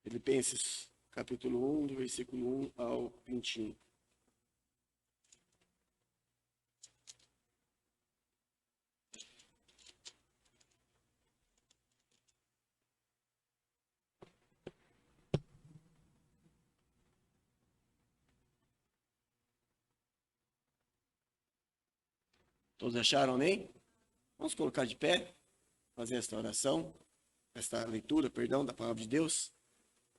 Filipenses capítulo 1, do versículo 1 ao 21. Todos acharam, nem? Vamos colocar de pé, fazer esta oração, esta leitura, perdão, da palavra de Deus.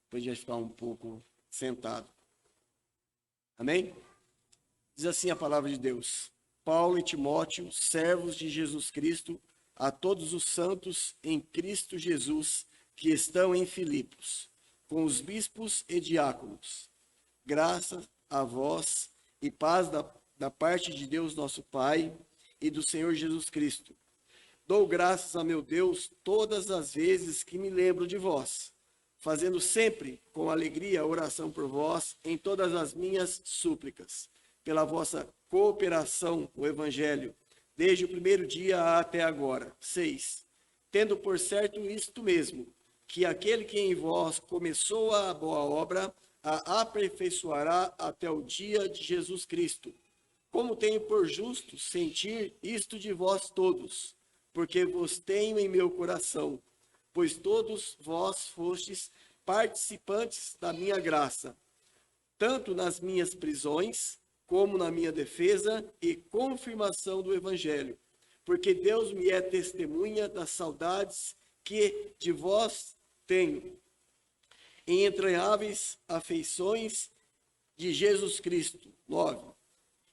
Depois a gente vai ficar um pouco sentado. Amém? Diz assim a palavra de Deus. Paulo e Timóteo, servos de Jesus Cristo, a todos os santos em Cristo Jesus que estão em Filipos, com os bispos e diáconos. Graça a vós e paz da parte de Deus nosso Pai e do Senhor Jesus Cristo. Dou graças a meu Deus todas as vezes que me lembro de vós, fazendo sempre com alegria oração por vós em todas as minhas súplicas, pela vossa cooperação no Evangelho, desde o primeiro dia até agora. 6. Tendo por certo isto mesmo, que aquele que em vós começou a boa obra, a aperfeiçoará até o dia de Jesus Cristo. Como tenho por justo sentir isto de vós todos, porque vos tenho em meu coração, pois todos vós fostes participantes da minha graça, tanto nas minhas prisões, como na minha defesa e confirmação do Evangelho, porque Deus me é testemunha das saudades que de vós tenho, em entranháveis afeições de Jesus Cristo. 9.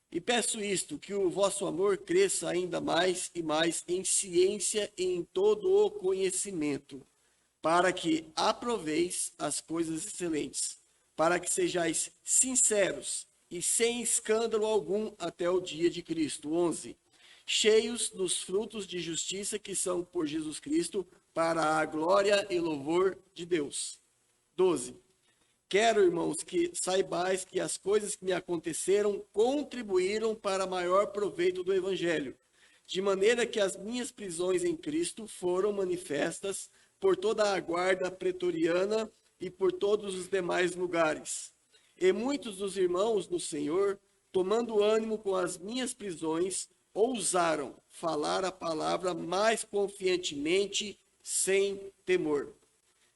E peço isto, que o vosso amor cresça ainda mais e mais em ciência e em todo o conhecimento, para que aproveis as coisas excelentes, para que sejais sinceros e sem escândalo algum até o dia de Cristo. 11. Cheios dos frutos de justiça que são por Jesus Cristo, para a glória e louvor de Deus. 12. Quero, irmãos, que saibais que as coisas que me aconteceram contribuíram para maior proveito do Evangelho, de maneira que as minhas prisões em Cristo foram manifestas por toda a guarda pretoriana e por todos os demais lugares. E muitos dos irmãos no Senhor, tomando ânimo com as minhas prisões, ousaram falar a palavra mais confiantemente, sem temor.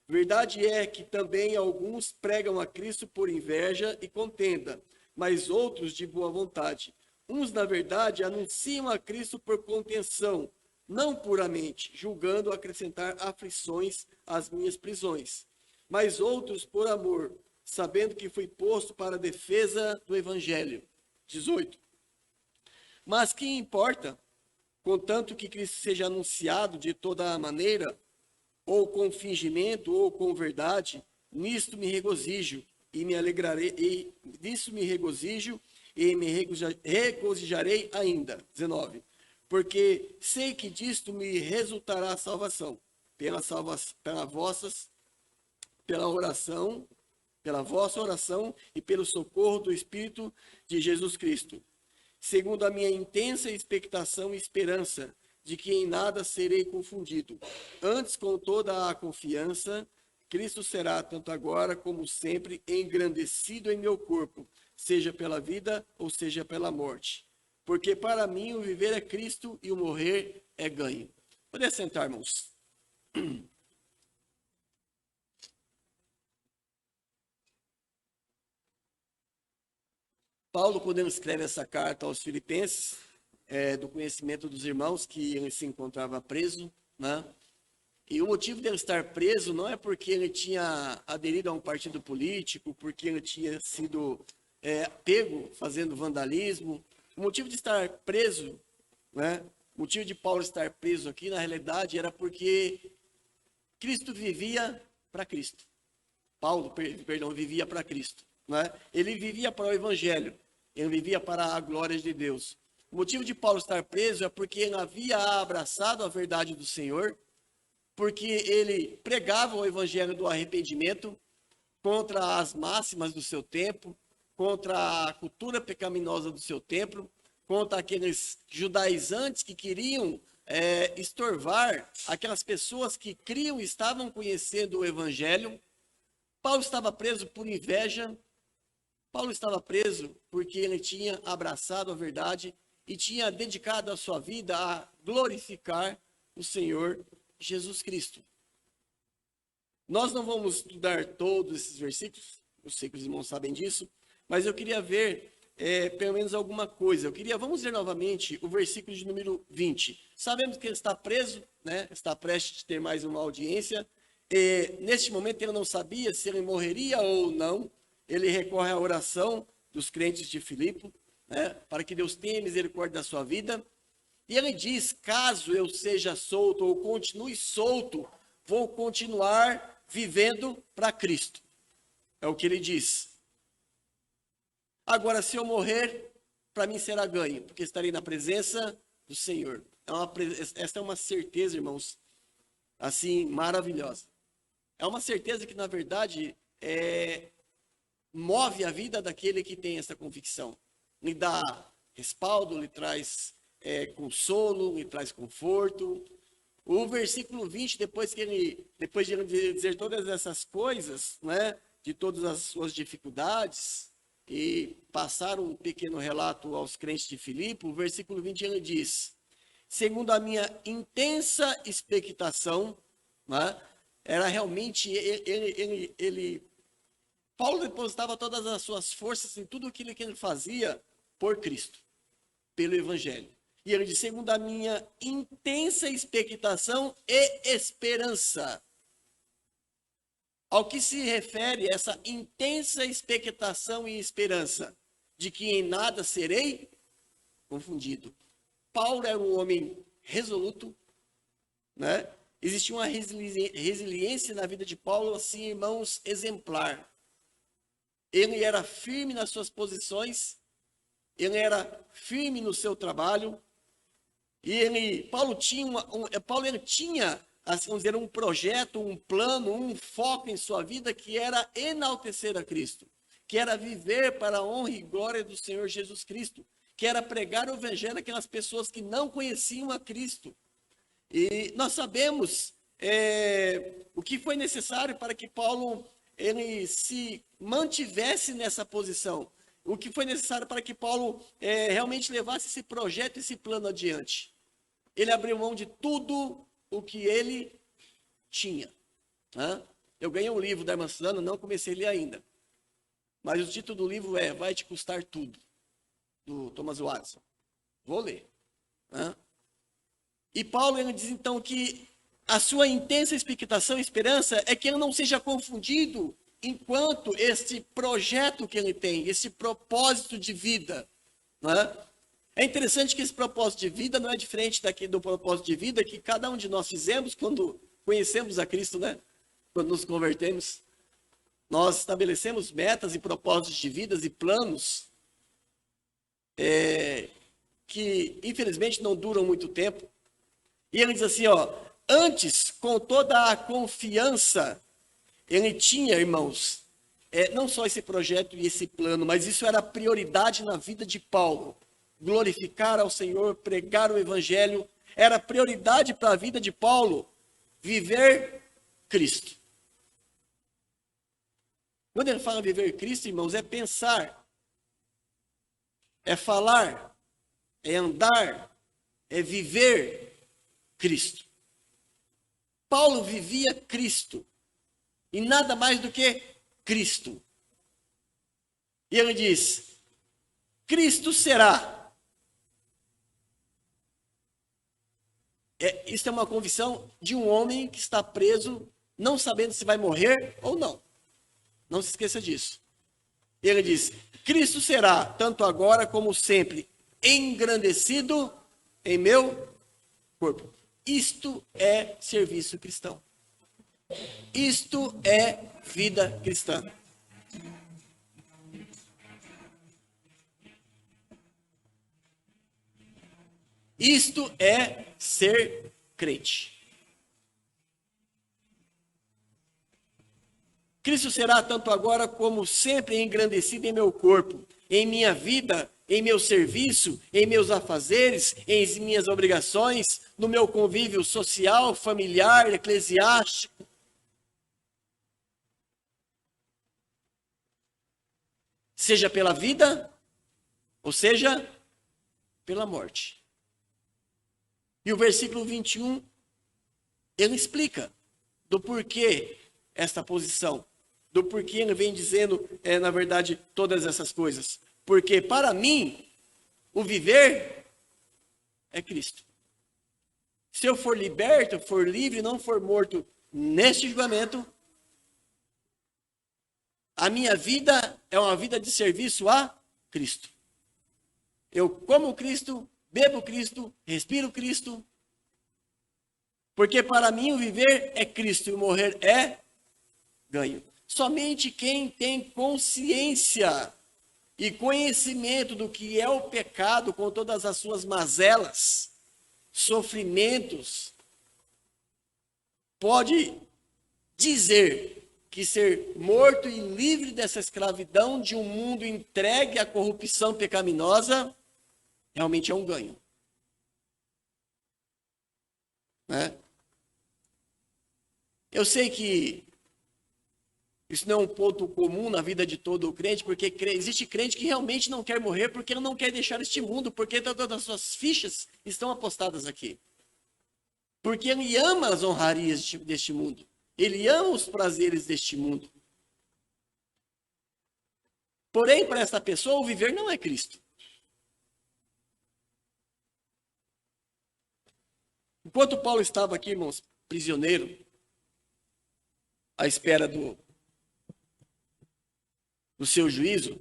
Verdade é que também alguns pregam a Cristo por inveja e contenda, mas outros de boa vontade. Uns, na verdade, anunciam a Cristo por contenção, não puramente, julgando acrescentar aflições às minhas prisões, mas outros por amor, sabendo que fui posto para a defesa do Evangelho. 18. Mas que importa, contanto que Cristo seja anunciado de toda a maneira, ou com fingimento, ou com verdade, nisto me regozijo e me alegrarei, e nisso me regozijo e me regozijarei ainda. 19. Porque sei que disto me resultará salvação, pela vossa oração e pelo socorro do Espírito de Jesus Cristo, segundo a minha intensa expectação e esperança, de que em nada serei confundido. Antes, com toda a confiança, Cristo será, tanto agora como sempre, engrandecido em meu corpo, seja pela vida ou seja pela morte. Porque para mim o viver é Cristo e o morrer é ganho. Pode sentar, irmãos. Paulo, quando ele escreve essa carta aos Filipenses, do conhecimento dos irmãos que ele se encontrava preso, né? E o motivo dele estar preso não é porque ele tinha aderido a um partido político, porque ele tinha sido pego fazendo vandalismo. O motivo de estar preso, né? O motivo de Paulo estar preso aqui, na realidade, era porque Cristo vivia para Cristo. Paulo, perdão, vivia para Cristo, né? Ele vivia para o Evangelho, ele vivia para a glória de Deus. O motivo de Paulo estar preso é porque ele havia abraçado a verdade do Senhor, porque ele pregava o evangelho do arrependimento contra as máximas do seu tempo, contra a cultura pecaminosa do seu tempo, contra aqueles judaizantes que queriam estorvar aquelas pessoas que criam e estavam conhecendo o evangelho. Paulo estava preso por inveja. Paulo estava preso porque ele tinha abraçado a verdade e tinha dedicado a sua vida a glorificar o Senhor Jesus Cristo. Nós não vamos estudar todos esses versículos, eu sei que os irmãos sabem disso, mas eu queria ver pelo menos alguma coisa. Vamos ler novamente o versículo de número 20. Sabemos que ele está preso, né? Está prestes a ter mais uma audiência. Neste momento ele não sabia se ele morreria ou não. Ele recorre à oração dos crentes de Filipe, né? Para que Deus tenha misericórdia da sua vida. E ele diz, caso eu seja solto ou continue solto, vou continuar vivendo para Cristo. É o que ele diz. Agora, se eu morrer, para mim será ganho, porque estarei na presença do Senhor. Esta é uma certeza, irmãos, assim, maravilhosa. É uma certeza que, na verdade, move a vida daquele que tem essa convicção. Lhe dá respaldo, lhe traz consolo, lhe traz conforto. O versículo 20, depois de ele dizer todas essas coisas, né, de todas as suas dificuldades, e passar um pequeno relato aos crentes de Filipe, o versículo 20 ele diz, segundo a minha intensa expectação, né, era realmente, Paulo depositava todas as suas forças em tudo aquilo que ele fazia por Cristo, pelo Evangelho. E ele diz, segundo a minha intensa expectação e esperança. Ao que se refere essa intensa expectação e esperança? De que em nada serei confundido. Paulo era um homem resoluto, né? Existia uma resiliência na vida de Paulo, assim, irmãos, exemplar. Ele era firme nas suas posições, ele era firme no seu trabalho, e Paulo tinha, assim, vamos dizer, um projeto, um plano, um foco em sua vida que era enaltecer a Cristo, que era viver para a honra e glória do Senhor Jesus Cristo, que era pregar o evangelho àquelas pessoas que não conheciam a Cristo. E nós sabemos o que foi necessário para que Paulo ele se mantivesse nessa posição, o que foi necessário para que Paulo realmente levasse esse projeto, esse plano adiante. Ele abriu mão de tudo o que ele tinha. Né? Eu ganhei um livro da irmã Suzana, não comecei a ler ainda. Mas o título do livro é Vai Te Custar Tudo, do Thomas Watson. Vou ler. Né? E Paulo ele diz então que a sua intensa expectação e esperança é que ele não seja confundido enquanto esse projeto que ele tem, esse propósito de vida. Né? É interessante que esse propósito de vida não é diferente do propósito de vida que cada um de nós fizemos quando conhecemos a Cristo, né? Quando nos convertemos. Nós estabelecemos metas e propósitos de vidas e planos que, infelizmente, não duram muito tempo. E ele diz assim, antes, com toda a confiança, ele tinha, irmãos, não só esse projeto e esse plano, mas isso era prioridade na vida de Paulo. Glorificar ao Senhor, pregar o Evangelho, era prioridade para a vida de Paulo, viver Cristo. Quando ele fala viver Cristo, irmãos, é pensar, é falar, é andar, é viver Cristo. Paulo vivia Cristo, e nada mais do que Cristo. E ele diz, Cristo será. Isso é uma convicção de um homem que está preso, não sabendo se vai morrer ou não. Não se esqueça disso. Ele diz, Cristo será, tanto agora como sempre, engrandecido em meu corpo. Isto é serviço cristão. Isto é vida cristã. Isto é ser crente. Cristo será tanto agora como sempre engrandecido em meu corpo, em minha vida, em meu serviço, em meus afazeres, em minhas obrigações, no meu convívio social, familiar, eclesiástico. seja pela vida, ou seja, pela morte. E o versículo 21, ele explica do porquê esta posição, do porquê ele vem dizendo, na verdade, todas essas coisas. Porque para mim, o viver é Cristo. Se eu for liberto, for livre, não for morto neste julgamento, a minha vida é uma vida de serviço a Cristo. Eu como Cristo, bebo Cristo, respiro Cristo, porque para mim o viver é Cristo e o morrer é ganho. Somente quem tem consciência e conhecimento do que é o pecado com todas as suas mazelas, sofrimentos, pode dizer que ser morto e livre dessa escravidão de um mundo entregue à corrupção pecaminosa realmente é um ganho. Né? Eu sei que isso não é um ponto comum na vida de todo crente, porque existe crente que realmente não quer morrer porque ele não quer deixar este mundo, porque todas as suas fichas estão apostadas aqui. Porque ele ama as honrarias deste mundo. Ele ama os prazeres deste mundo. Porém, para esta pessoa, o viver não é Cristo. Enquanto Paulo estava aqui, irmãos, prisioneiro, à espera do seu juízo,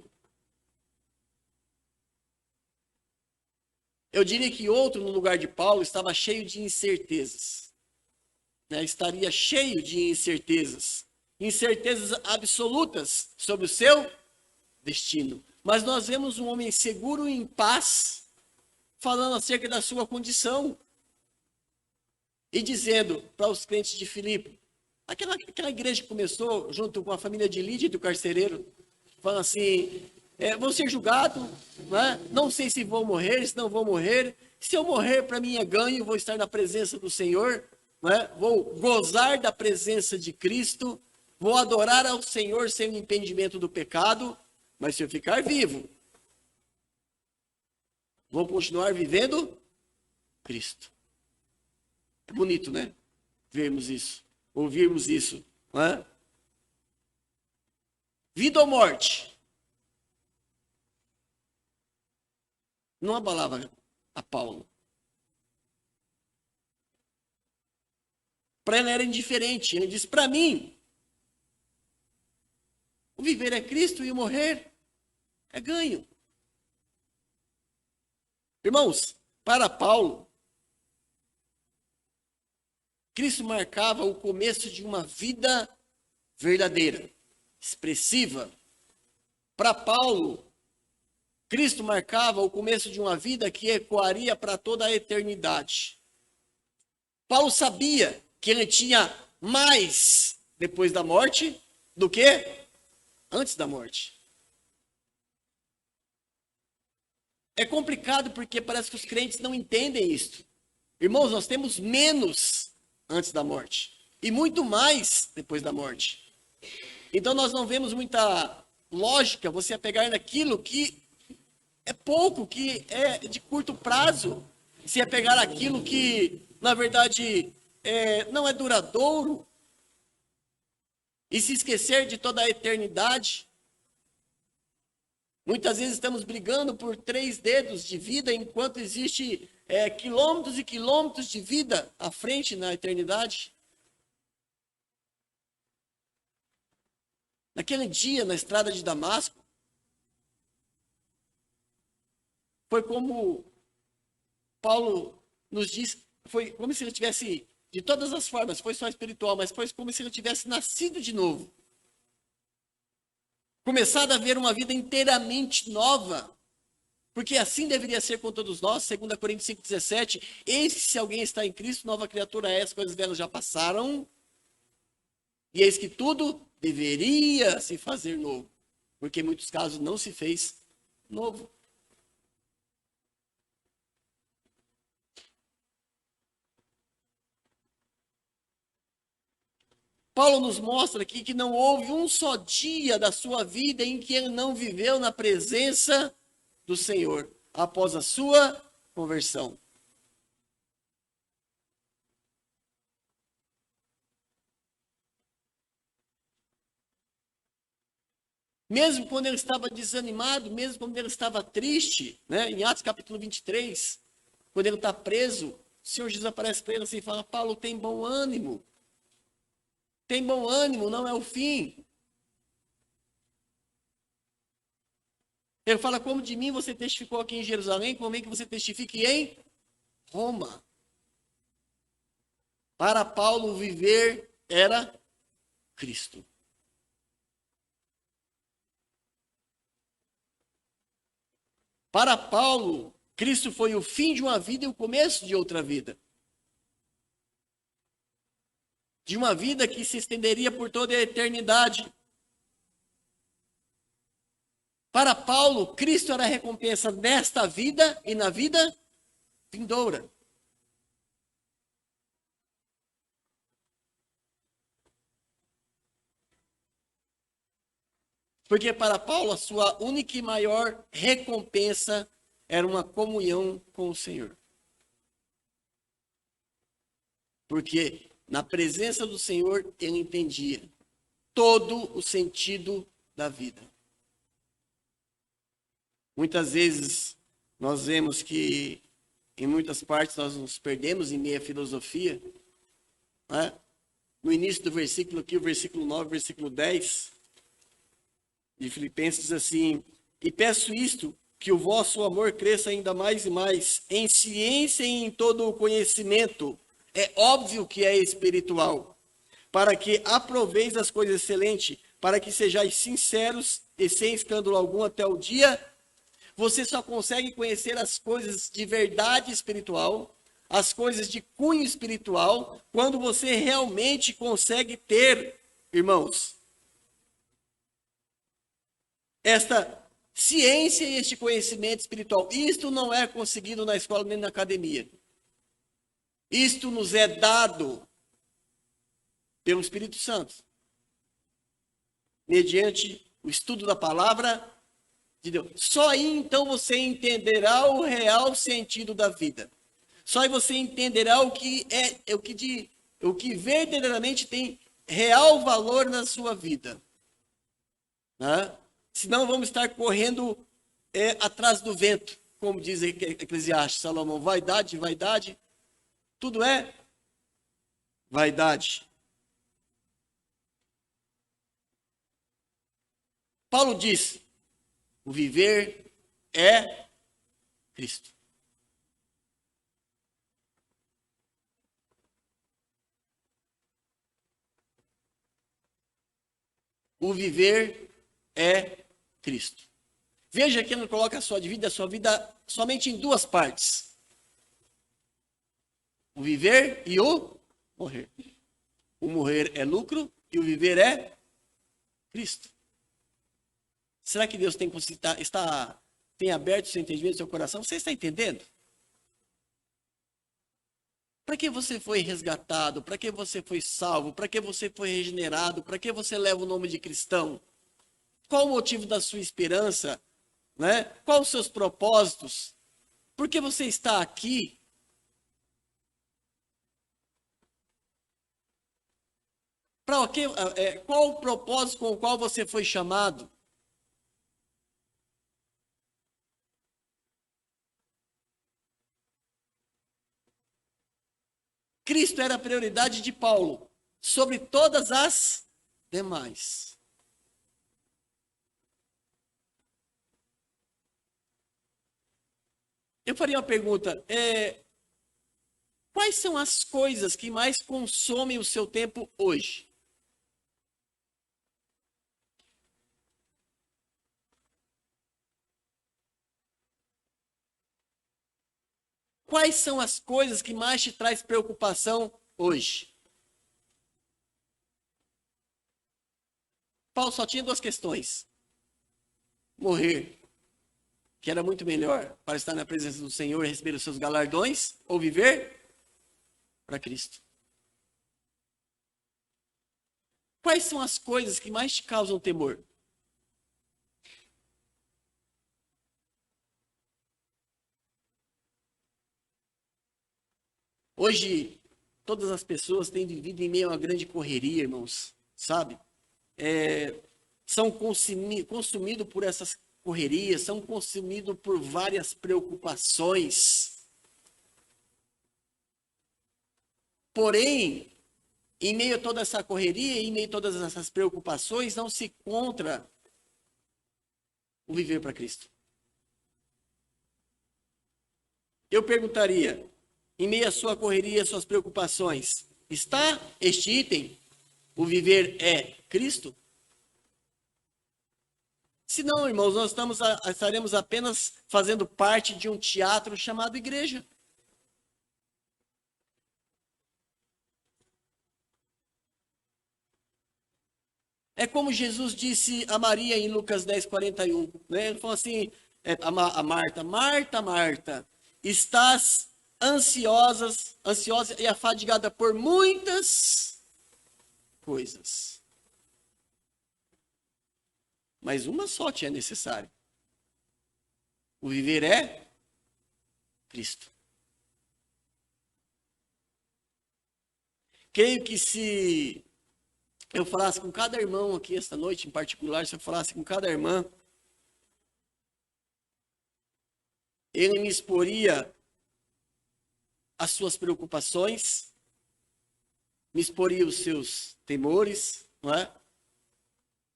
eu diria que outro, no lugar de Paulo, estava cheio de incertezas. Né? Estaria cheio de incertezas. Incertezas absolutas sobre o seu destino. Mas nós vemos um homem seguro e em paz, falando acerca da sua condição. E dizendo para os crentes de Filipe, aquela igreja que começou junto com a família de Lídia e do carcereiro, falando assim, vou ser julgado, né? Não sei se vou morrer, se não vou morrer. Se eu morrer, para mim é ganho, vou estar na presença do Senhor, né? Vou gozar da presença de Cristo, vou adorar ao Senhor sem o impedimento do pecado, mas se eu ficar vivo, vou continuar vivendo Cristo. É bonito, né? Vermos isso, ouvirmos isso, não é? Vida ou morte? Não abalava a Paulo. Para ele era indiferente. Ele diz, para mim, o viver é Cristo e o morrer é ganho. Irmãos, para Paulo, Cristo marcava o começo de uma vida verdadeira, expressiva. Para Paulo, Cristo marcava o começo de uma vida que ecoaria para toda a eternidade. Paulo sabia que ele tinha mais depois da morte do que antes da morte. É complicado porque parece que os crentes não entendem isso. Irmãos, nós temos menos antes da morte e muito mais depois da morte. Então nós não vemos muita lógica você pegar naquilo que é pouco, que é de curto prazo. Se é pegar aquilo que, na verdade, não é duradouro e se esquecer de toda a eternidade. Muitas vezes estamos brigando por 3 dedos de vida, enquanto existe quilômetros e quilômetros de vida à frente na eternidade. Naquele dia, na estrada de Damasco, foi como Paulo nos diz, foi como se ele tivesse, de todas as formas, foi só espiritual, mas foi como se ele tivesse nascido de novo. Começado a ver uma vida inteiramente nova, porque assim deveria ser com todos nós, 2 Coríntios 5,17, eis que se alguém está em Cristo, nova criatura é, as coisas velhas já passaram, e eis que tudo deveria se fazer novo, porque em muitos casos não se fez novo. Paulo nos mostra aqui que não houve um só dia da sua vida em que ele não viveu na presença do Senhor, após a sua conversão. Mesmo quando ele estava desanimado, mesmo quando ele estava triste, né? Em Atos capítulo 23, quando ele está preso, o Senhor Jesus aparece para ele assim e fala: Paulo, tem bom ânimo. Tem bom ânimo, não é o fim. Ele fala: como de mim você testificou aqui em Jerusalém, convém que você testifique em Roma. Para Paulo, viver era Cristo. Para Paulo, Cristo foi o fim de uma vida e o começo de outra vida. De uma vida que se estenderia por toda a eternidade. Para Paulo, Cristo era a recompensa nesta vida e na vida vindoura. Porque para Paulo, a sua única e maior recompensa era uma comunhão com o Senhor. Porque na presença do Senhor, ele entendia todo o sentido da vida. Muitas vezes nós vemos que em muitas partes nós nos perdemos em meia filosofia. Né? No início do versículo aqui, o versículo 9, versículo 10 de Filipenses diz assim: e peço isto, que o vosso amor cresça ainda mais e mais, em ciência e em todo o conhecimento. É óbvio que é espiritual, para que aproveis as coisas excelentes, para que sejais sinceros e sem escândalo algum até o dia. Você só consegue conhecer as coisas de verdade espiritual, as coisas de cunho espiritual, quando você realmente consegue ter, irmãos, esta ciência e este conhecimento espiritual. Isto não é conseguido na escola nem na academia. Isto nos é dado pelo Espírito Santo, mediante o estudo da palavra de Deus. Só aí então você entenderá o real sentido da vida. Só aí você entenderá o que verdadeiramente tem real valor na sua vida. Né? Senão vamos estar correndo atrás do vento, como diz Eclesiastes, Salomão. Vaidade, vaidade, tudo é vaidade. Paulo diz: o viver é Cristo. O viver é Cristo. Veja que ele coloca a sua vida somente em duas partes: o viver e o morrer. O morrer é lucro e o viver é Cristo. Será que Deus tem aberto o seu entendimento, o seu coração? Você está entendendo? Para que você foi resgatado? Para que você foi salvo? Para que você foi regenerado? Para que você leva o nome de cristão? Qual o motivo da sua esperança? Né? Quais os seus propósitos? Por que você está aqui? Qual o propósito com o qual você foi chamado? Cristo era a prioridade de Paulo sobre todas as demais. Eu faria uma pergunta: quais são as coisas que mais consomem o seu tempo hoje? Quais são as coisas que mais te traz preocupação hoje? Paulo só tinha duas questões: morrer, que era muito melhor para estar na presença do Senhor e receber os seus galardões, ou viver para Cristo. Quais são as coisas que mais te causam temor? Hoje, todas as pessoas têm vivido em meio a uma grande correria, irmãos, sabe? São consumidos por essas correrias, são consumidos por várias preocupações. Porém, em meio a toda essa correria, em meio a todas essas preocupações, não se encontra o viver para Cristo. Eu perguntaria, em meio à sua correria, às suas preocupações, está este item, o viver é Cristo? Se não, irmãos, nós estaremos apenas fazendo parte de um teatro chamado igreja. É como Jesus disse a Maria em Lucas 10:41, né? Ele falou assim, a Marta, Marta, Marta, estás ansiosa e afadigada por muitas coisas. Mas uma só te é necessária. O viver é Cristo. Creio que se eu falasse com cada irmão aqui esta noite, em particular, se eu falasse com cada irmã, ele me exporia as suas preocupações, me exporia os seus temores, não é?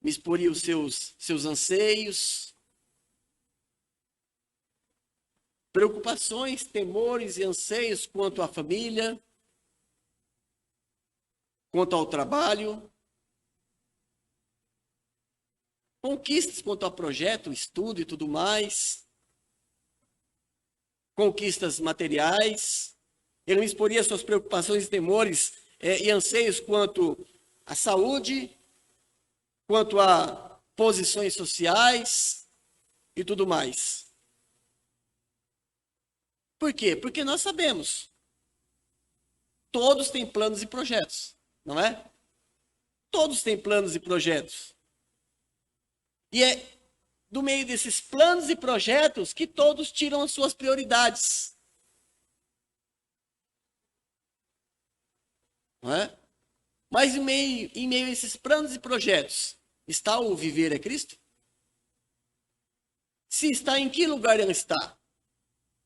Me exporia os seus anseios, preocupações, temores e anseios quanto à família, quanto ao trabalho, conquistas quanto a projeto, estudo e tudo mais, conquistas materiais. Ele me exporia suas preocupações e temores e anseios quanto à saúde, quanto a posições sociais e tudo mais. Por quê? Porque nós sabemos, todos têm planos e projetos, não é? Todos têm planos e projetos. E é do meio desses planos e projetos que todos tiram as suas prioridades. Não é? Mas em meio a esses planos e projetos, está o viver é Cristo? Se está, em que lugar ele está?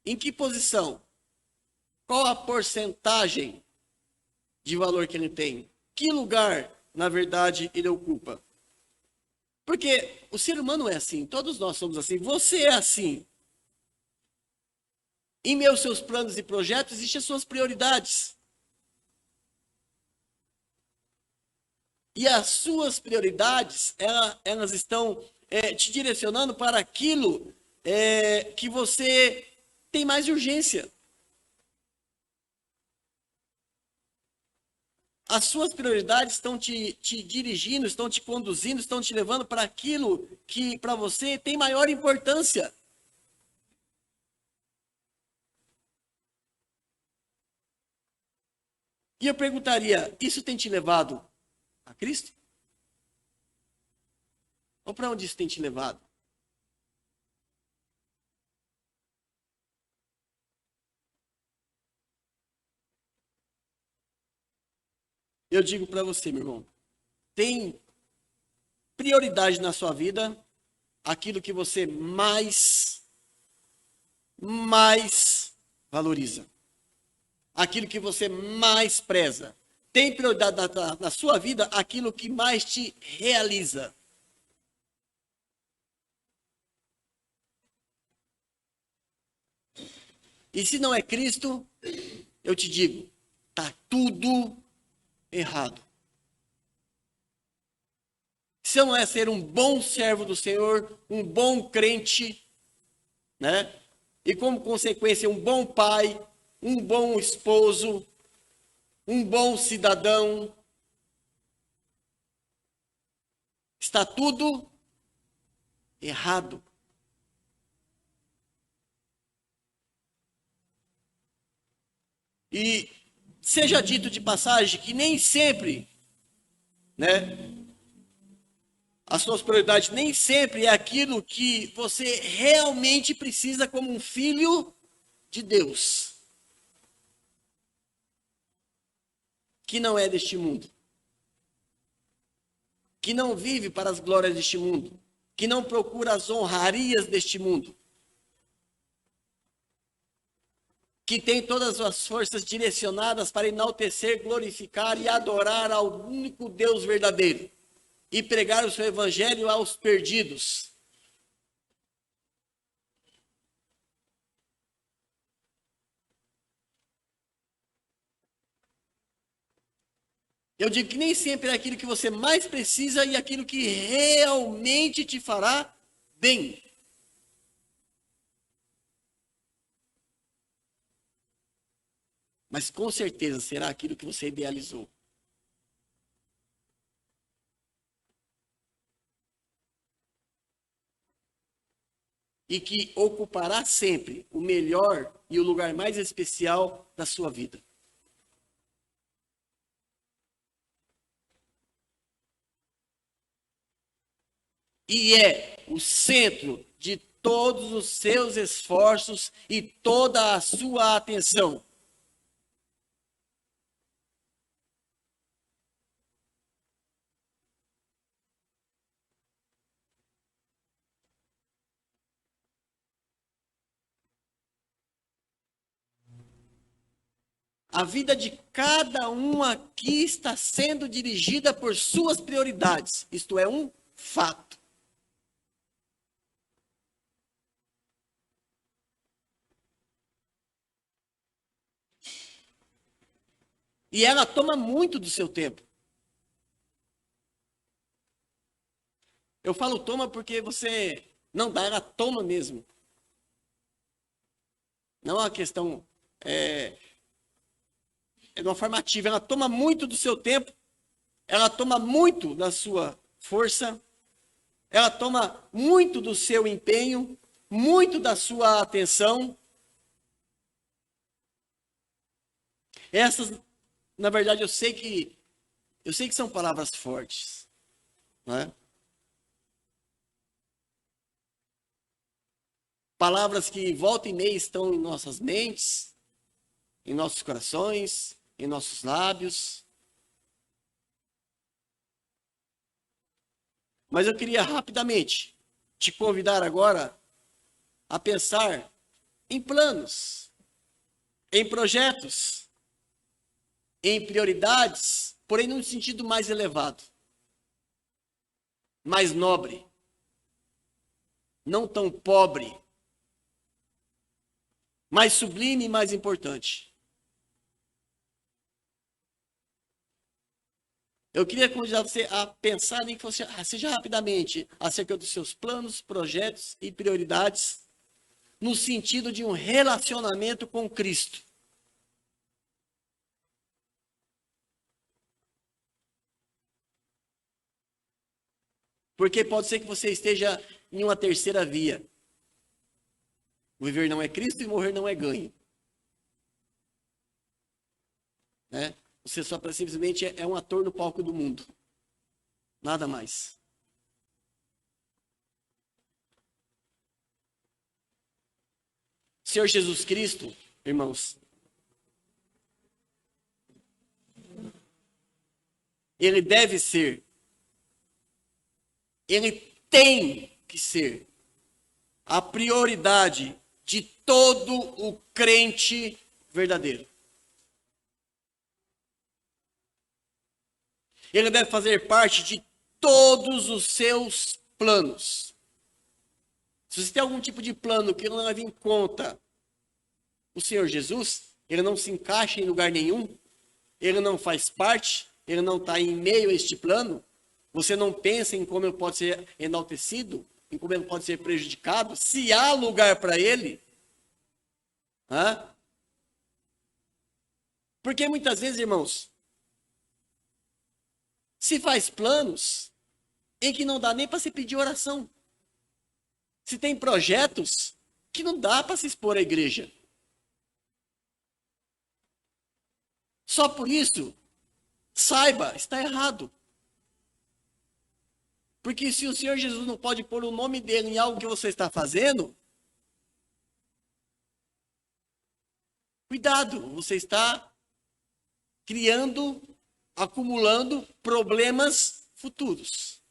Em que posição? Qual a porcentagem de valor que ele tem? Que lugar, na verdade, ele ocupa? Porque o ser humano é assim, todos nós somos assim, você é assim. Em meio aos seus planos e projetos, existem as suas prioridades. E as suas prioridades, elas estão te direcionando para aquilo que você tem mais urgência. As suas prioridades estão te dirigindo, estão te conduzindo, estão te levando para aquilo que para você tem maior importância. E eu perguntaria, isso tem te levado a Cristo? Ou para onde isso tem te levado? Eu digo para você, meu irmão, tem prioridade na sua vida aquilo que você mais valoriza. Aquilo que você mais preza. Tem prioridade na sua vida aquilo que mais te realiza. E se não é Cristo, eu te digo, tá tudo errado. Se não é ser um bom servo do Senhor, um bom crente, né? E como consequência, um bom pai, um bom esposo, um bom cidadão, está tudo errado. E seja dito de passagem que nem sempre né? As suas prioridades nem sempre é aquilo que você realmente precisa como um filho de Deus, que não é deste mundo, que não vive para as glórias deste mundo, que não procura as honrarias deste mundo, que tem todas as forças direcionadas para enaltecer, glorificar e adorar ao único Deus verdadeiro e pregar o seu evangelho aos perdidos. Eu digo que nem sempre é aquilo que você mais precisa e aquilo que realmente te fará bem. Mas com certeza será aquilo que você idealizou. E que ocupará sempre o melhor e o lugar mais especial da sua vida. E é o centro de todos os seus esforços e toda a sua atenção. A vida de cada um aqui está sendo dirigida por suas prioridades. Isto é um fato. E ela toma muito do seu tempo. Eu falo toma porque você não dá, ela toma mesmo. Não é uma questão de uma forma ativa. Ela toma muito do seu tempo, ela toma muito da sua força, ela toma muito do seu empenho, muito da sua atenção. Essas, na verdade, eu sei que são palavras fortes, não é? Palavras que volta e meia estão em nossas mentes, em nossos corações, em nossos lábios. Mas eu queria rapidamente te convidar agora a pensar em planos, em projetos, em prioridades, porém num sentido mais elevado, mais nobre, não tão pobre, mais sublime e mais importante. Eu queria convidar você a pensar, nem que fosse, seja rapidamente, acerca dos seus planos, projetos e prioridades, no sentido de um relacionamento com Cristo. Porque pode ser que você esteja em uma terceira via. Viver não é Cristo e morrer não é ganho. Né? Você só simplesmente é um ator no palco do mundo. Nada mais. Senhor Jesus Cristo, irmãos, ele deve ser, ele tem que ser a prioridade de todo o crente verdadeiro. Ele deve fazer parte de todos os seus planos. Se você tem algum tipo de plano que não leva em conta o Senhor Jesus, ele não se encaixa em lugar nenhum, ele não faz parte, ele não está em meio a este plano, você não pensa em como ele pode ser enaltecido, em como ele pode ser prejudicado, se há lugar para ele. Hã? Porque muitas vezes, irmãos, se faz planos em que não dá nem para se pedir oração. Se tem projetos que não dá para se expor à igreja. Só por isso, saiba, está errado. Porque se o Senhor Jesus não pode pôr o nome dele em algo que você está fazendo, cuidado, você está criando, acumulando problemas futuros.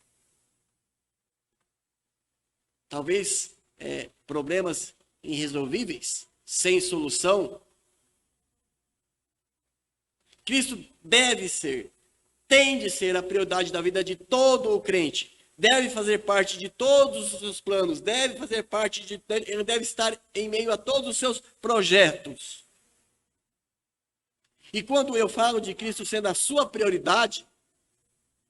Talvez problemas irresolvíveis, sem solução. Cristo deve ser, tem de ser a prioridade da vida de todo o crente. Deve fazer parte de todos os seus planos, deve fazer parte ele deve estar em meio a todos os seus projetos. E quando eu falo de Cristo sendo a sua prioridade,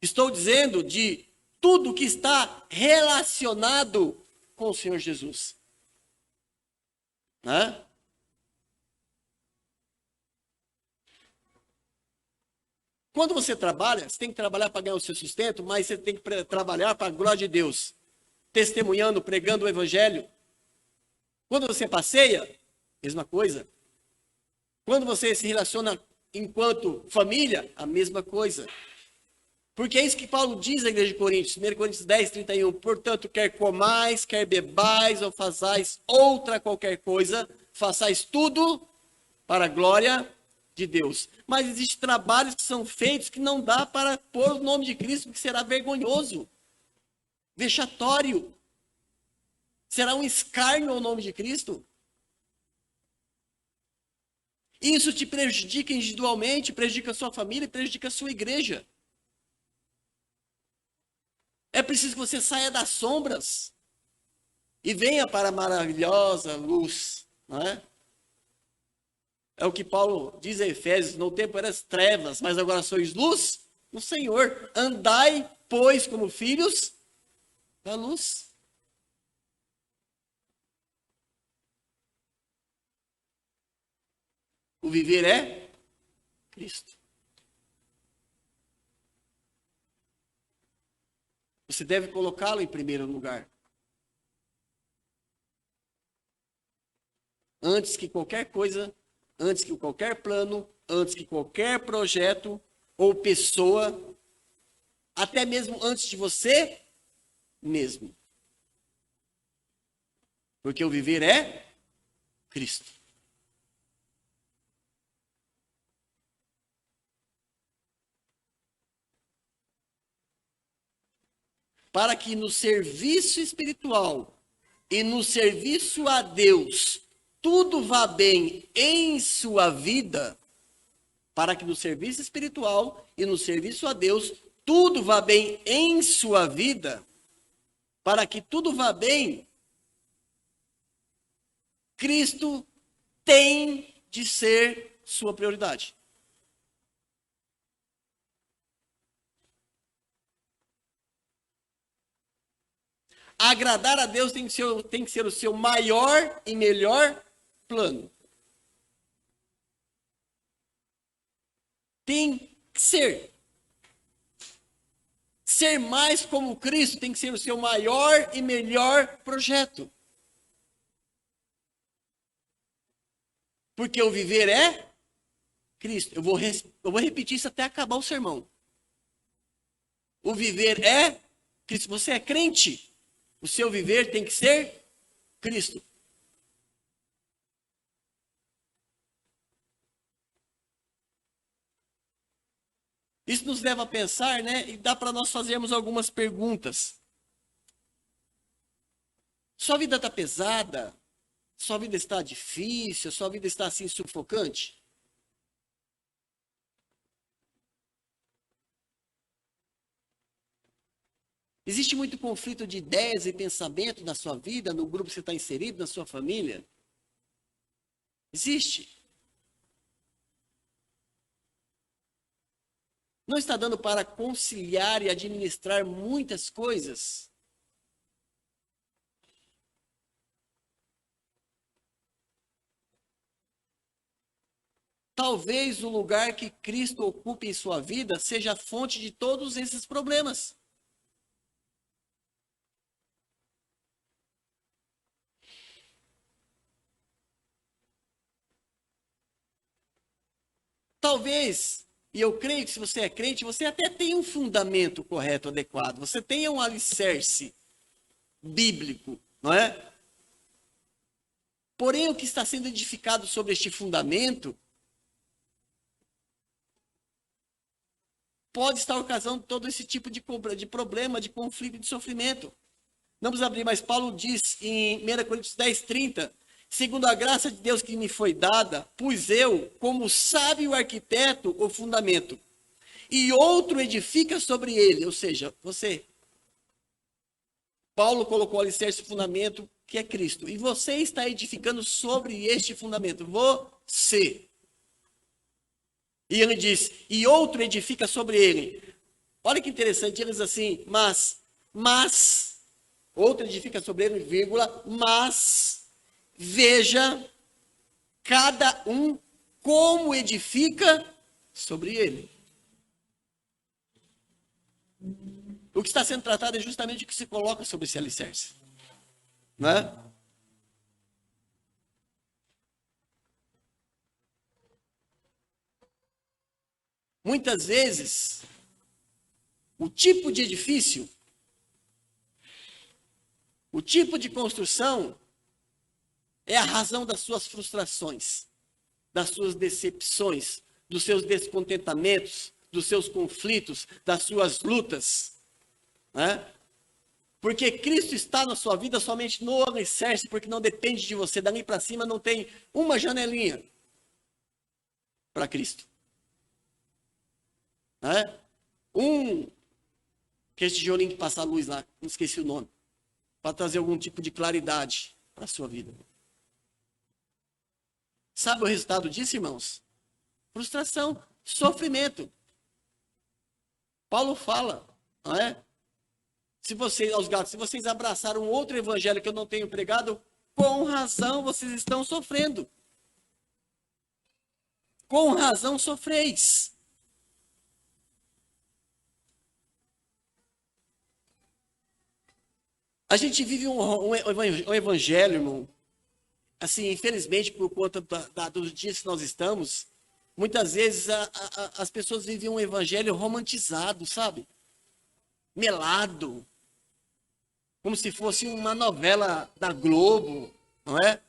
estou dizendo de tudo que está relacionado com o Senhor Jesus. Né? Quando você trabalha, você tem que trabalhar para ganhar o seu sustento, mas você tem que trabalhar para a glória de Deus, testemunhando, pregando o evangelho. Quando você passeia, mesma coisa. Quando você se relaciona enquanto família, a mesma coisa. Porque é isso que Paulo diz à igreja de Coríntios, 1 Coríntios 10, 31. Portanto, quer comais, quer bebais ou façais outra qualquer coisa, façais tudo para a glória de Deus. Mas existem trabalhos que são feitos que não dá para pôr o nome de Cristo, que será vergonhoso, vexatório. Será um escárnio ao nome de Cristo. Isso te prejudica individualmente, prejudica a sua família e prejudica a sua igreja. É preciso que você saia das sombras e venha para a maravilhosa luz, não é? É o que Paulo diz em Efésios: no tempo eras trevas, mas agora sois luz no Senhor. Andai, pois, como filhos da luz. O viver é Cristo. Você deve colocá-lo em primeiro lugar. Antes que qualquer coisa, antes que qualquer plano, antes que qualquer projeto ou pessoa, até mesmo antes de você mesmo. Porque o viver é Cristo. Para que no serviço espiritual e no serviço a Deus tudo vá bem em sua vida, para que no serviço espiritual e no serviço a Deus tudo vá bem em sua vida, para que tudo vá bem, Cristo tem de ser sua prioridade. Agradar a Deus tem que ser o seu maior e melhor plano. Tem que ser. Ser mais como Cristo tem que ser o seu maior e melhor projeto. Porque o viver é Cristo. Eu vou repetir isso até acabar o sermão. O viver é Cristo. Você é crente. O seu viver tem que ser Cristo. Isso nos leva a pensar, né? E dá para nós fazermos algumas perguntas. Sua vida está pesada? Sua vida está difícil? Sua vida está assim sufocante? Existe muito conflito de ideias e pensamento na sua vida, no grupo que você está inserido, na sua família? Existe. Não está dando para conciliar e administrar muitas coisas? Talvez o lugar que Cristo ocupe em sua vida seja a fonte de todos esses problemas. Talvez E eu creio que se você é crente, você até tem um fundamento correto, adequado. Você tem um alicerce bíblico, não é? Porém, o que está sendo edificado sobre este fundamento pode estar ocasionando todo esse tipo de problema, de conflito e de sofrimento. Vamos abrir, mas Paulo diz em 1 Coríntios 10:30, segundo a graça de Deus que me foi dada, pus eu, como sábio arquiteto, o fundamento, e outro edifica sobre ele, ou seja, você. Paulo colocou o alicerce, o fundamento, que é Cristo, e você está edificando sobre este fundamento, você. E ele diz, e outro edifica sobre ele. Olha que interessante, ele diz assim, mas, outro edifica sobre ele, vírgula, mas, veja, cada um como edifica sobre ele. O que está sendo tratado é justamente o que se coloca sobre esse alicerce. Não é? Muitas vezes, o tipo de edifício, o tipo de construção, é a razão das suas frustrações, das suas decepções, dos seus descontentamentos, dos seus conflitos, das suas lutas. Né? Porque Cristo está na sua vida somente no alicerce, porque não depende de você. Dali para cima não tem uma janelinha para Cristo. Né? Que é esse tijolinho que passa a luz lá, não esqueci o nome, para trazer algum tipo de claridade para a sua vida. Sabe o resultado disso, irmãos? Frustração, sofrimento. Paulo fala, não é? Se vocês abraçaram outro evangelho que eu não tenho pregado, com razão vocês estão sofrendo. Com razão sofreis. A gente vive um evangelho, irmão, assim, infelizmente, por conta dos dias que nós estamos, muitas vezes as pessoas vivem um evangelho romantizado, sabe? Melado. Como se fosse uma novela da Globo, não é?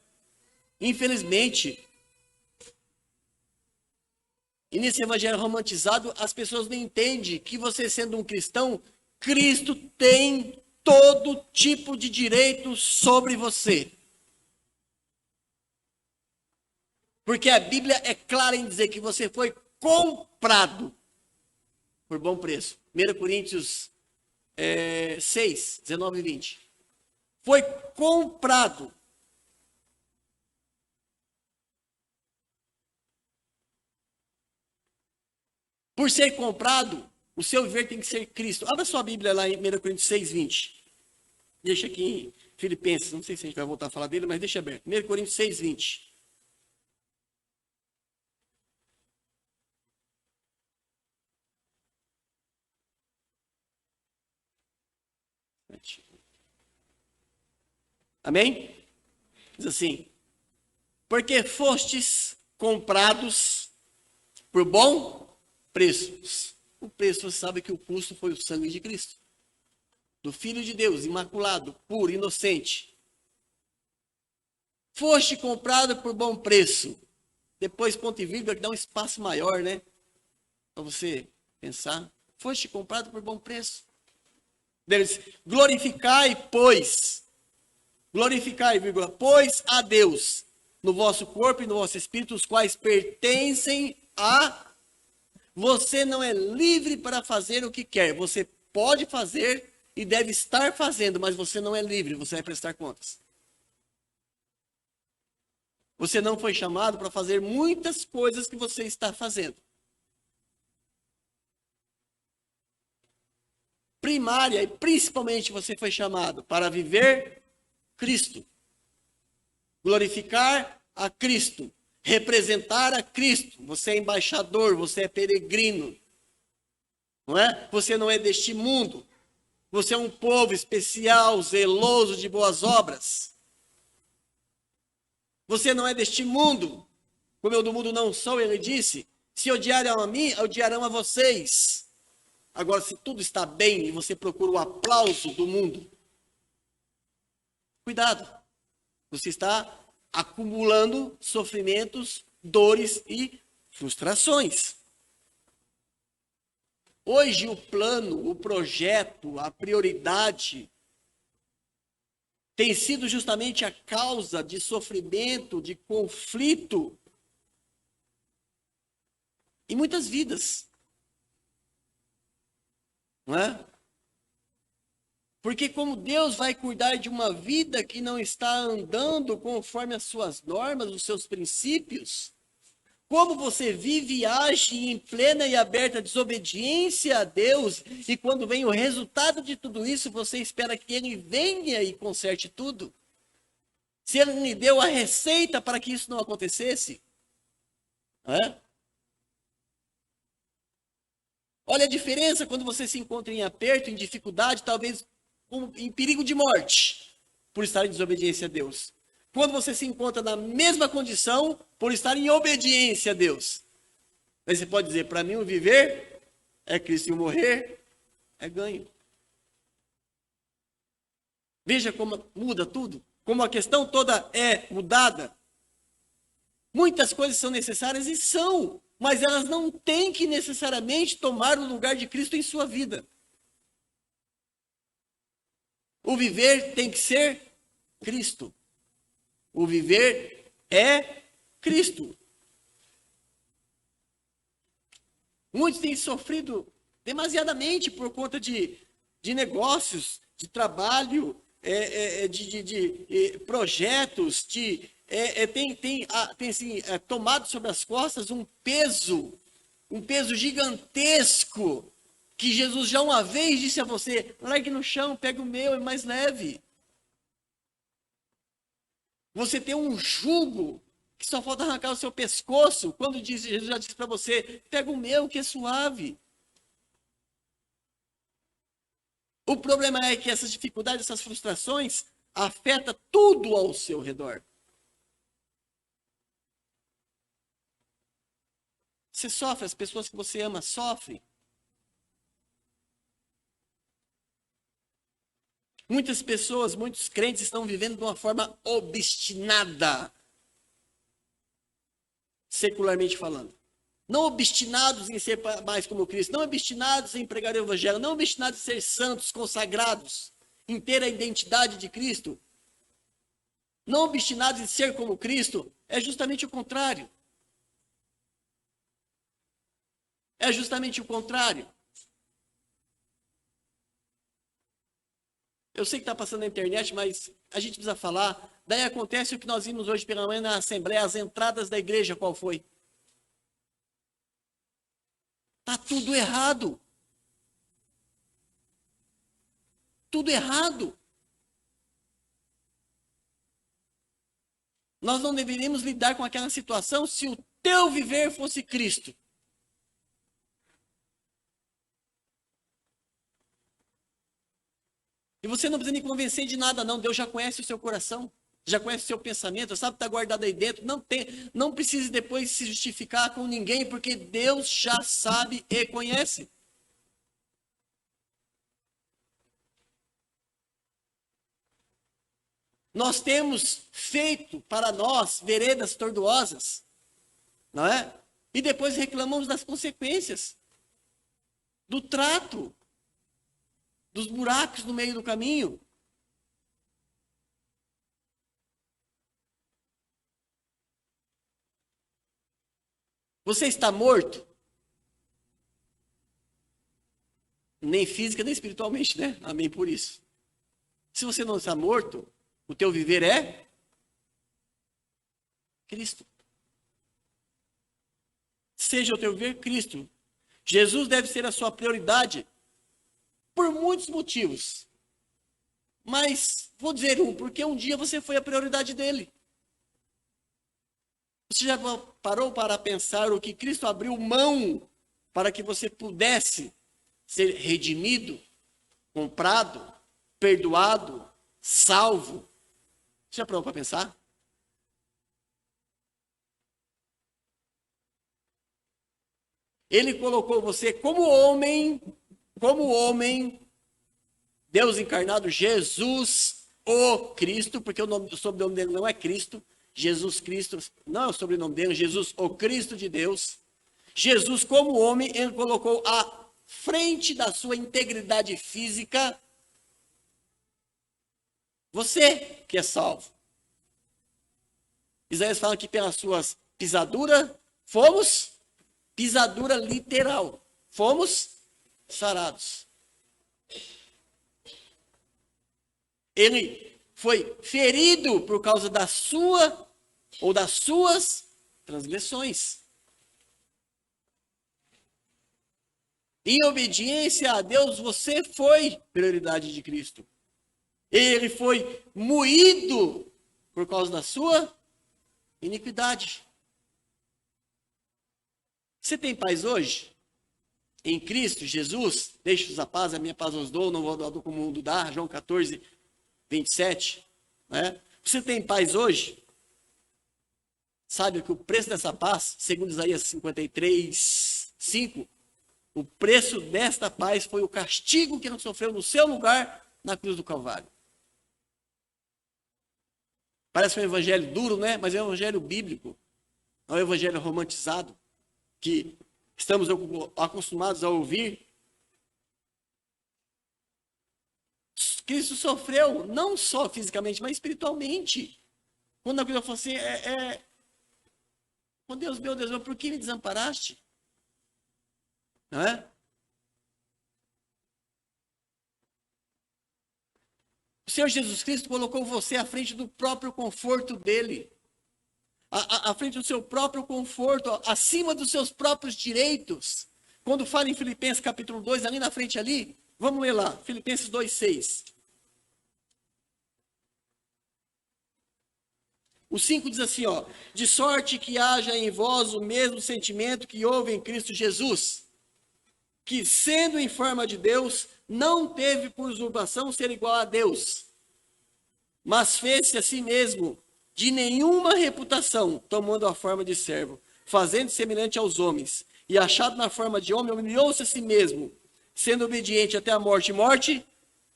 Infelizmente. E nesse evangelho romantizado, as pessoas não entendem que você sendo um cristão, Cristo tem todo tipo de direito sobre você. Porque a Bíblia é clara em dizer que você foi comprado por bom preço. 1 Coríntios 6, 19 e 20. Foi comprado. Por ser comprado, o seu viver tem que ser Cristo. Abra sua Bíblia lá em 1 Coríntios 6, 20. Deixa aqui em Filipenses, não sei se a gente vai voltar a falar dele, mas deixa aberto. 1 Coríntios 6, 20. Amém? Diz assim, porque fostes comprados por bom preço. O preço, você sabe que o custo foi o sangue de Cristo. Do Filho de Deus, imaculado, puro, inocente. Foste comprado por bom preço. Depois, ponto e vírgula, que dá um espaço maior, né? Para você pensar. Foste comprado por bom preço. Deles, glorificai, vírgula, pois a Deus, no vosso corpo e no vosso espírito, os quais pertencem a... Você não é livre para fazer o que quer. Você pode fazer e deve estar fazendo, mas você não é livre, você vai prestar contas. Você não foi chamado para fazer muitas coisas que você está fazendo. Primária e principalmente você foi chamado para viver Cristo. Glorificar a Cristo. Representar a Cristo. Você é embaixador, você é peregrino. Não é? Você não é deste mundo. Você é um povo especial, zeloso de boas obras. Você não é deste mundo. Como eu do mundo não sou, ele disse. Se odiarem a mim, odiarão a vocês. Agora, se tudo está bem e você procura o aplauso do mundo, cuidado. Você está acumulando sofrimentos, dores e frustrações. Hoje o plano, o projeto, a prioridade tem sido justamente a causa de sofrimento, de conflito em muitas vidas. Não é? Porque como Deus vai cuidar de uma vida que não está andando conforme as suas normas, os seus princípios, como você vive e age em plena e aberta desobediência a Deus, e quando vem o resultado de tudo isso, você espera que Ele venha e conserte tudo? Se Ele lhe deu a receita para que isso não acontecesse? Não é? Olha a diferença quando você se encontra em aperto, em dificuldade, talvez em perigo de morte, por estar em desobediência a Deus. Quando você se encontra na mesma condição, por estar em obediência a Deus. Aí você pode dizer, para mim o viver é Cristo e o morrer é ganho. Veja como muda tudo, como a questão toda é mudada. Muitas coisas são necessárias e são, mas elas não têm que necessariamente tomar o lugar de Cristo em sua vida. O viver tem que ser Cristo. O viver é Cristo. Muitos têm sofrido demasiadamente por conta de negócios, de trabalho, de projetos, tem assim, tomado sobre as costas um peso gigantesco, que Jesus já uma vez disse a você, largue no chão, pega o meu, é mais leve. Você tem um jugo que só falta arrancar o seu pescoço, quando Jesus já disse para você, pega o meu, que é suave. O problema é que essas dificuldades, essas frustrações, afetam tudo ao seu redor. Você sofre, as pessoas que você ama sofrem. Muitas pessoas, muitos crentes estão vivendo de uma forma obstinada, secularmente falando. Não obstinados em ser mais como Cristo, não obstinados em pregar o evangelho, não obstinados em ser santos, consagrados, em ter a identidade de Cristo. Não obstinados em ser como Cristo, é justamente o contrário. É justamente o contrário. Eu sei que está passando na internet, mas a gente precisa falar. Daí acontece o que nós vimos hoje pela manhã na Assembleia, as entradas da igreja, qual foi? Está tudo errado. Tudo errado. Nós não deveríamos lidar com aquela situação se o teu viver fosse Cristo. E você não precisa me convencer de nada, não. Deus já conhece o seu coração, já conhece o seu pensamento, sabe que está guardado aí dentro. Não precise depois se justificar com ninguém, porque Deus já sabe e conhece. Nós temos feito para nós veredas tortuosas, não é? E depois reclamamos das consequências, do trato, dos buracos no meio do caminho. Você está morto? Nem física, nem espiritualmente, né? Amém por isso. Se você não está morto, o teu viver é Cristo. Seja o teu viver Cristo. Jesus deve ser a sua prioridade por muitos motivos. Mas vou dizer porque um dia você foi a prioridade dele. Você já parou para pensar o que Cristo abriu mão para que você pudesse ser redimido, comprado, perdoado, salvo? Você já parou para pensar? Ele colocou você como homem, Deus encarnado, Jesus, o Cristo, porque o sobrenome dele não é Cristo, Jesus Cristo, não é o sobrenome dele, Jesus, o Cristo de Deus. Jesus, como homem, ele colocou à frente da sua integridade física você que é salvo. Isaías fala que pelas suas pisaduras, pisadura literal, fomos sarados. Ele foi ferido por causa da sua ou das suas transgressões. Em obediência a Deus, você foi prioridade de Cristo. Ele foi moído por causa da sua iniquidade. Você tem paz hoje? Em Cristo Jesus, deixe-vos a paz, a minha paz vos dou, não vou dar como o mundo dá, João 14, 27. Né? Você tem paz hoje? Sabe que o preço dessa paz, segundo Isaías 53, 5, o preço desta paz foi o castigo que ele sofreu no seu lugar na cruz do Calvário. Parece um evangelho duro, né? Mas é um evangelho bíblico. É um evangelho romantizado, que estamos acostumados a ouvir. Cristo sofreu não só fisicamente, mas espiritualmente. Quando a coisa falou assim, oh Deus, meu Deus, por que me desamparaste? Não é? O Senhor Jesus Cristo colocou você à frente do próprio conforto dele. À frente do seu próprio conforto, acima dos seus próprios direitos. Quando fala em Filipenses capítulo 2, ali na frente ali, vamos ler lá, Filipenses 2:6. O 5 diz assim, ó, de sorte que haja em vós o mesmo sentimento que houve em Cristo Jesus, que sendo em forma de Deus, não teve por usurpação ser igual a Deus, mas fez-se a si mesmo de nenhuma reputação, tomando a forma de servo, fazendo semelhante aos homens, e achado na forma de homem, humilhou-se a si mesmo, sendo obediente até a morte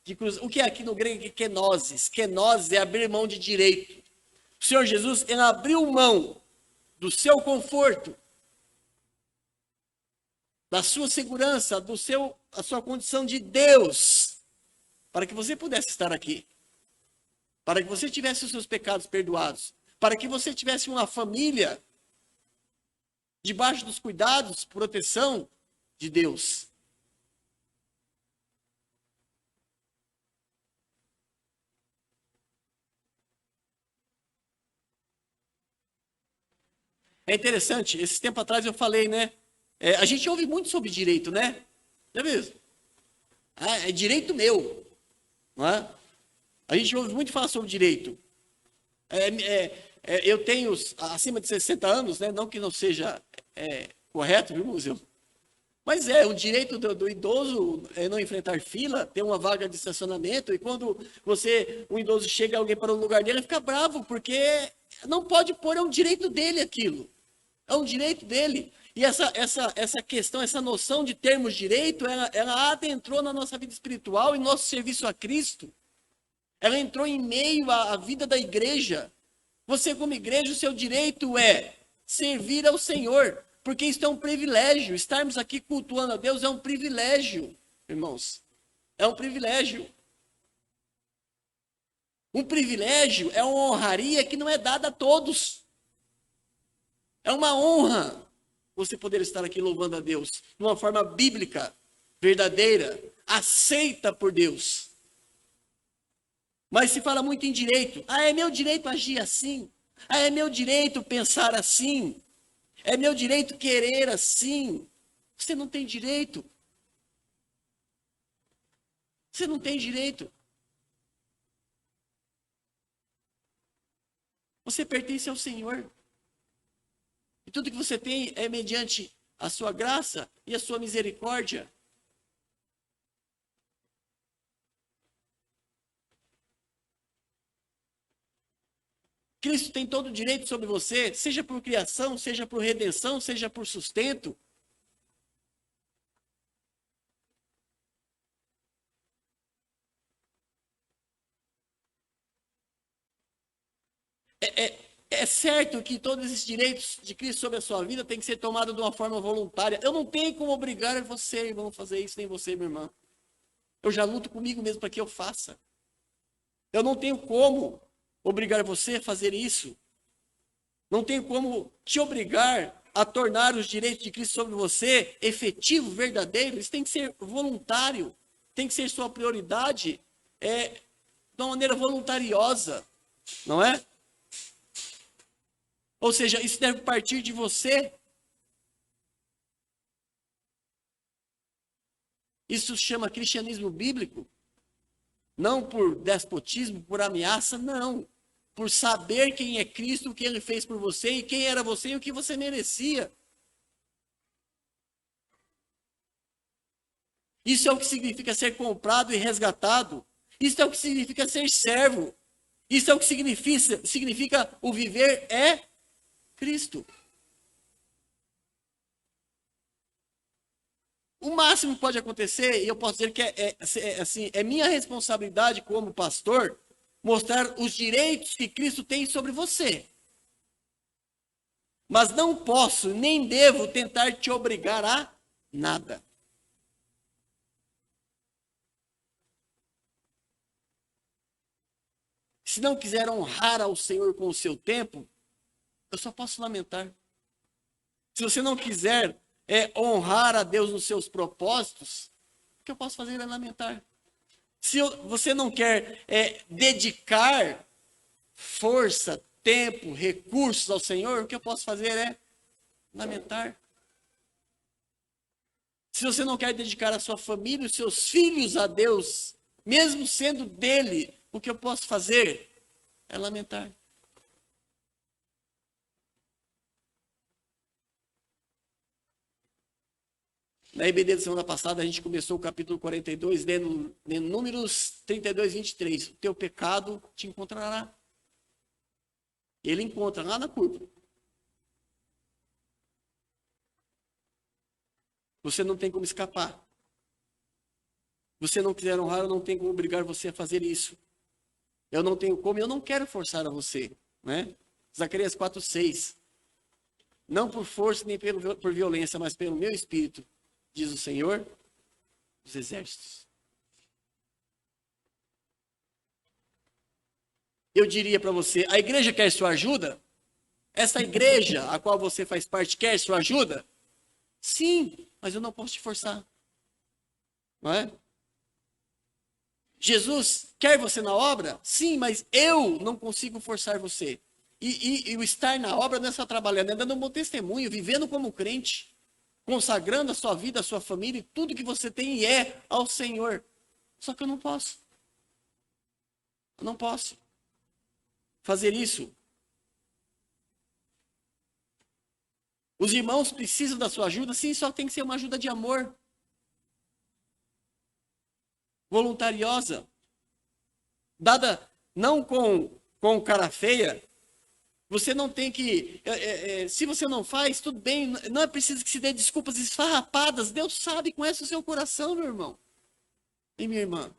de cruz. O que é aqui no grego? Kenosis. Kenosis é abrir mão de direito. O Senhor Jesus, ele abriu mão do seu conforto, da sua segurança, a sua condição de Deus, para que você pudesse estar aqui, para que você tivesse os seus pecados perdoados, para que você tivesse uma família debaixo dos cuidados, proteção de Deus. É interessante, esse tempo atrás eu falei, né? A gente ouve muito sobre direito, né? Já viu? É direito meu, não é? A gente ouve muito falar sobre direito. Eu tenho acima de 60 anos, né? Não que não seja correto, viu, museu? Mas o direito do idoso é não enfrentar fila, ter uma vaga de estacionamento, e quando um idoso chega alguém para o lugar dele, ele fica bravo, porque não pode pôr, é um direito dele aquilo. É um direito dele. E essa questão, essa noção de termos direito, ela adentrou na nossa vida espiritual e nosso serviço a Cristo. Ela entrou em meio à vida da igreja. Você, como igreja, o seu direito é servir ao Senhor, porque isso é um privilégio. Estarmos aqui cultuando a Deus é um privilégio, irmãos. É um privilégio. Um privilégio é uma honraria que não é dada a todos. É uma honra você poder estar aqui louvando a Deus de uma forma bíblica, verdadeira, aceita por Deus. Mas se fala muito em direito. É meu direito agir assim. É meu direito pensar assim. É meu direito querer assim. Você não tem direito. Você não tem direito. Você pertence ao Senhor. E tudo que você tem é mediante a sua graça e a sua misericórdia. Cristo tem todo o direito sobre você, seja por criação, seja por redenção, seja por sustento. É certo que todos esses direitos de Cristo sobre a sua vida têm que ser tomados de uma forma voluntária. Eu não tenho como obrigar você, irmão, a fazer isso, nem você, minha irmã. Eu já luto comigo mesmo para que eu faça. Eu não tenho como obrigar você a fazer isso. Não tenho como te obrigar a tornar os direitos de Cristo sobre você efetivo, verdadeiro. Isso tem que ser voluntário. Tem que ser sua prioridade de uma maneira voluntariosa, não é? Ou seja, isso deve partir de você. Isso se chama cristianismo bíblico. Não por despotismo, por ameaça, não. Por saber quem é Cristo, o que ele fez por você e quem era você e o que você merecia. Isso é o que significa ser comprado e resgatado. Isso é o que significa ser servo. Isso é o que significa o viver é Cristo. O máximo que pode acontecer, e eu posso dizer que assim, é minha responsabilidade como pastor mostrar os direitos que Cristo tem sobre você. Mas não posso, nem devo tentar te obrigar a nada. Se não quiser honrar ao Senhor com o seu tempo, eu só posso lamentar. Se você não quiser honrar a Deus nos seus propósitos, o que eu posso fazer é lamentar. Se você não quer dedicar força, tempo, recursos ao Senhor, o que eu posso fazer é lamentar. Se você não quer dedicar a sua família, os seus filhos a Deus, mesmo sendo dele, o que eu posso fazer é lamentar. Na EBD da semana passada, a gente começou o capítulo 42, lendo Números 32, 23. O teu pecado te encontrará. Ele encontra lá na curva. Você não tem como escapar. Você não quiser honrar, eu não tenho como obrigar você a fazer isso. Eu não tenho como, eu não quero forçar a você. Né? Zacarias 4:6. Não por força nem por violência, mas pelo meu espírito, diz o Senhor dos exércitos. Eu diria para você, a igreja quer sua ajuda? Essa igreja a qual você faz parte quer sua ajuda? Sim, mas eu não posso te forçar. Não é? Jesus quer você na obra? Sim, mas eu não consigo forçar você. E o estar na obra não é só trabalhando, é dando um bom testemunho, vivendo como crente, consagrando a sua vida, a sua família e tudo que você tem e é ao Senhor. Só que eu não posso. Eu não posso fazer isso. Os irmãos precisam da sua ajuda? Sim, só tem que ser uma ajuda de amor. Voluntariosa. Dada não com cara feia. Você não tem que... se você não faz, tudo bem. Não é preciso que se dê desculpas esfarrapadas. Deus sabe, conhece o seu coração, meu irmão. E minha irmã.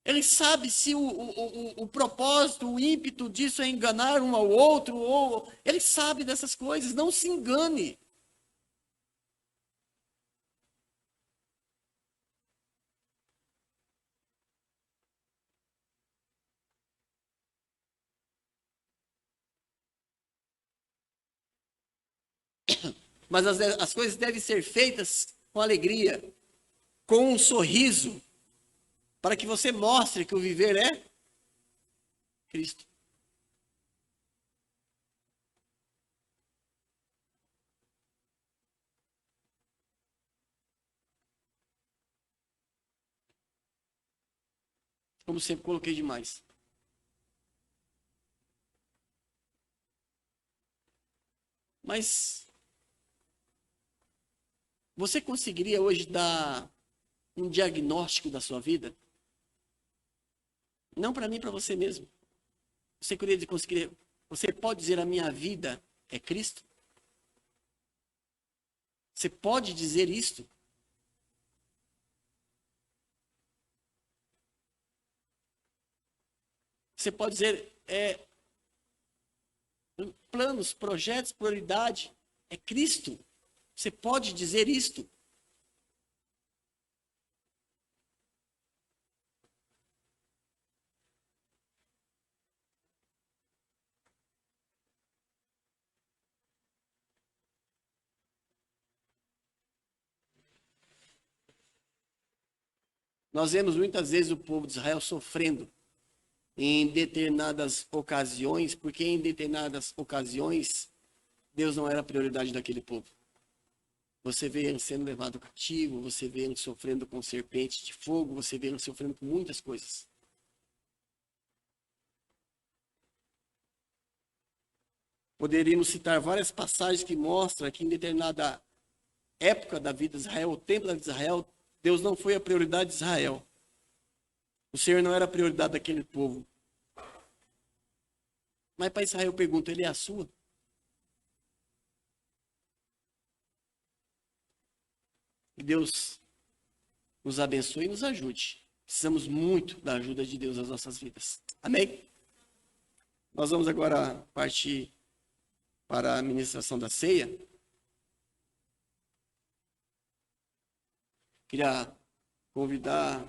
Ele sabe se o propósito, o ímpeto disso é enganar um ao outro. Ele sabe dessas coisas. Não se engane. Mas as coisas devem ser feitas com alegria, com um sorriso, para que você mostre que o viver é Cristo. Como sempre coloquei demais. Mas você conseguiria hoje dar um diagnóstico da sua vida? Não para mim, para você mesmo. Você queria conseguir? Você pode dizer a minha vida é Cristo? Você pode dizer isto? Você pode dizer Planos, projetos, prioridade é Cristo. Você pode dizer isto? Nós vemos muitas vezes o povo de Israel sofrendo em determinadas ocasiões, porque em determinadas ocasiões Deus não era a prioridade daquele povo. Você vê ele sendo levado cativo, você vê ele sofrendo com serpentes de fogo, você vê ele sofrendo com muitas coisas. Poderíamos citar várias passagens que mostram que em determinada época da vida de Israel, o tempo da vida de Israel, Deus não foi a prioridade de Israel. O Senhor não era a prioridade daquele povo. Mas para Israel eu pergunto, ele é a sua? Que Deus nos abençoe e nos ajude. Precisamos muito da ajuda de Deus nas nossas vidas. Amém? Nós vamos agora partir para a ministração da ceia. Queria convidar